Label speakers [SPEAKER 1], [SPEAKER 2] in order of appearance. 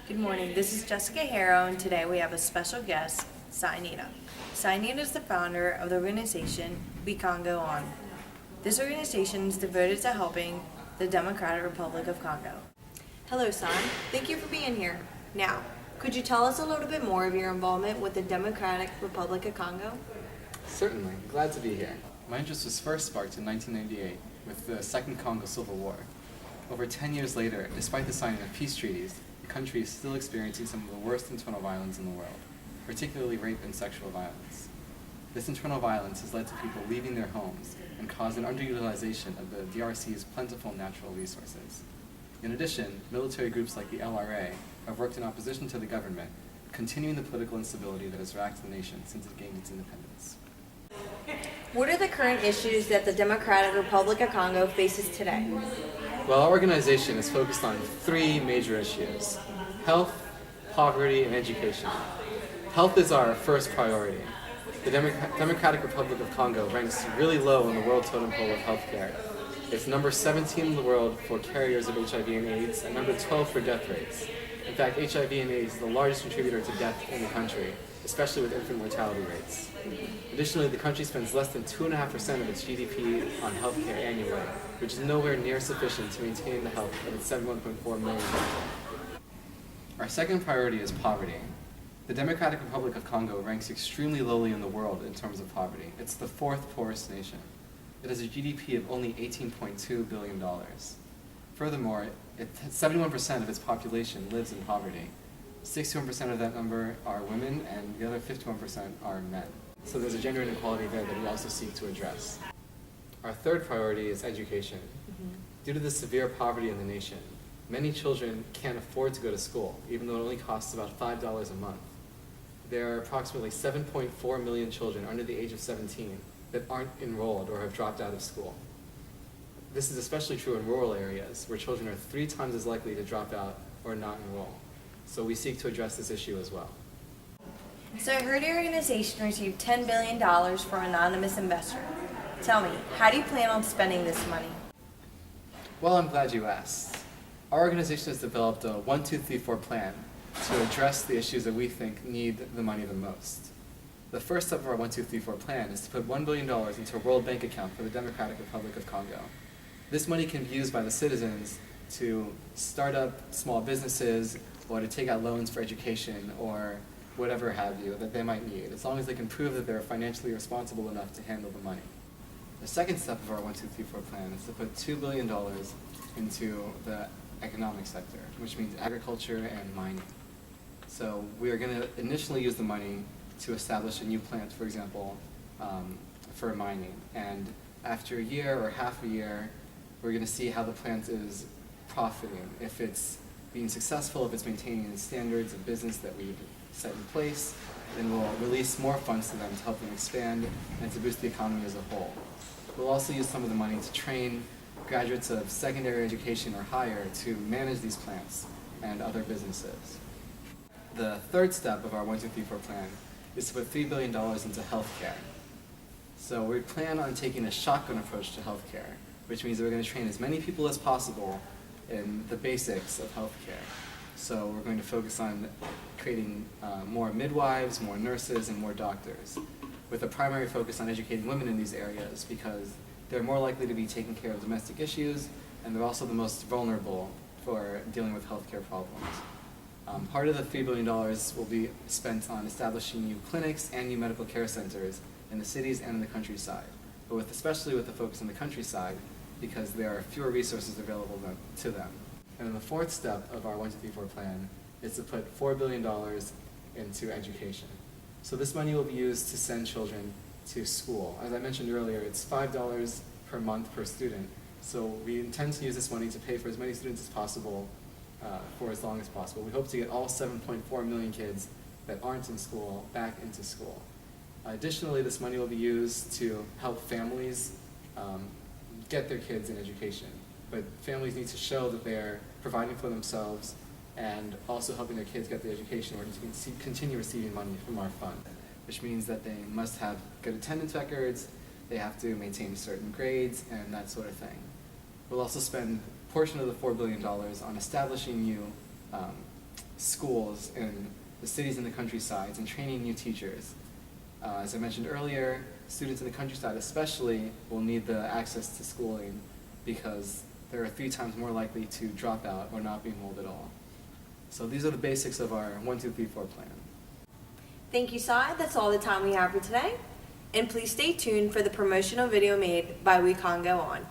[SPEAKER 1] Good morning, this is Jessica Haro, and today we have a special guest, Cy Neita. Cy Neita is the founder of the organization Congo On. This organization is devoted to helping the Democratic Republic of Congo. Hello, Cy. Thank you for being here. Now, could you tell us a little bit more of your involvement with the Democratic Republic of Congo?
[SPEAKER 2] Certainly, glad to be here. My interest was first sparked in 1998 with the Second Congo Civil War. Over 10 years later, despite the signing of peace treaties, the country is still experiencing some of the worst internal violence in the world, particularly rape and sexual violence. This internal violence has led to people leaving their homes and caused an underutilization of the DRC's plentiful natural resources. In addition, military groups like the LRA have worked in opposition to the government, continuing the political instability that has racked the nation since it gained its independence.
[SPEAKER 1] What are the current issues that the Democratic Republic of Congo faces today?
[SPEAKER 2] Well, our organization is focused on three major issues: health, poverty, and education. Health is our first priority. The Democratic Republic of Congo ranks really low on the world totem pole of healthcare. It's number 17 in the world for carriers of HIV and AIDS, and number 12 for death rates. In fact, HIV and AIDS is the largest contributor to death in the country, especially with infant mortality rates. Additionally, the country spends less than 2.5% of its GDP on healthcare annually, which is nowhere near sufficient to maintain the health of its 71.4 million people. Our second priority is poverty. The Democratic Republic of Congo ranks extremely lowly in the world in terms of poverty. It's the fourth poorest nation. It has a GDP of only $18.2 billion. Furthermore, 71% of its population lives in poverty. 61% of that number are women, and the other 51% are men. So there's a gender inequality there that we also seek to address. Our third priority is education. Due to the severe poverty in the nation, many children can't afford to go to school, even though it only costs about $5 a month. There are approximately 7.4 million children under the age of 17 that aren't enrolled or have dropped out of school. This is especially true in rural areas, where children are 3 times as likely to drop out or not enroll. So we seek to address this issue as well.
[SPEAKER 1] So I heard your organization received $10 billion from an anonymous investor. Tell me, how do you plan on spending this money?
[SPEAKER 2] Well, I'm glad you asked. Our organization has developed a 1, 2, 3, 4 plan to address the issues that we think need the money the most. The first step of our 1, 2, 3, 4 plan is to put $1 billion into a World Bank account for the Democratic Republic of Congo. This money can be used by the citizens to start up small businesses or to take out loans for education or whatever have you that they might need, as long as they can prove that they're financially responsible enough to handle the money. The second step of our 1, 2, 3, 4 plan is to put $2 billion into the economic sector, which means agriculture and mining. So we are going to initially use the money to establish a new plant, for example, for mining. And after a year or half a year, we're going to see how the plant is profiting, if it's being successful, if it's maintaining the standards of business that we've set in place. Then we'll release more funds to them to help them expand and to boost the economy as a whole. We'll also use some of the money to train graduates of secondary education or higher to manage these plants and other businesses. The third step of our 1, 2, 3, 4 plan is to put $3 billion into healthcare. So we plan on taking a shotgun approach to healthcare, which means that we're going to train as many people as possible in the basics of healthcare. So we're going to focus on creating more midwives, more nurses, and more doctors, with a primary focus on educating women in these areas because they're more likely to be taking care of domestic issues, and they're also the most vulnerable for dealing with healthcare problems. Part of the $3 billion will be spent on establishing new clinics and new medical care centers in the cities and in the countryside, but especially with the focus on the countryside because there are fewer resources available to them. And then the fourth step of our 1, 2, 3, 4 plan is to put $4 billion into education. So this money will be used to send children to school. As I mentioned earlier, it's $5 per month per student. So we intend to use this money to pay for as many students as possible for as long as possible. We hope to get all 7.4 million kids that aren't in school back into school. Additionally, this money will be used to help families get their kids in education. But families need to show that they're providing for themselves and also helping their kids get the education in order to continue receiving money from our fund, which means that they must have good attendance records, they have to maintain certain grades, and that sort of thing. We'll also spend a portion of the $4 billion on establishing new schools in the cities and the countrysides and training new teachers. As I mentioned earlier, students in the countryside especially will need the access to schooling because they're 3 times more likely to drop out or not be enrolled at all. So these are the basics of our 1, 2, 3, 4 plan.
[SPEAKER 1] Thank you, Cy. That's all the time we have for today. And please stay tuned for the promotional video made by Congo On.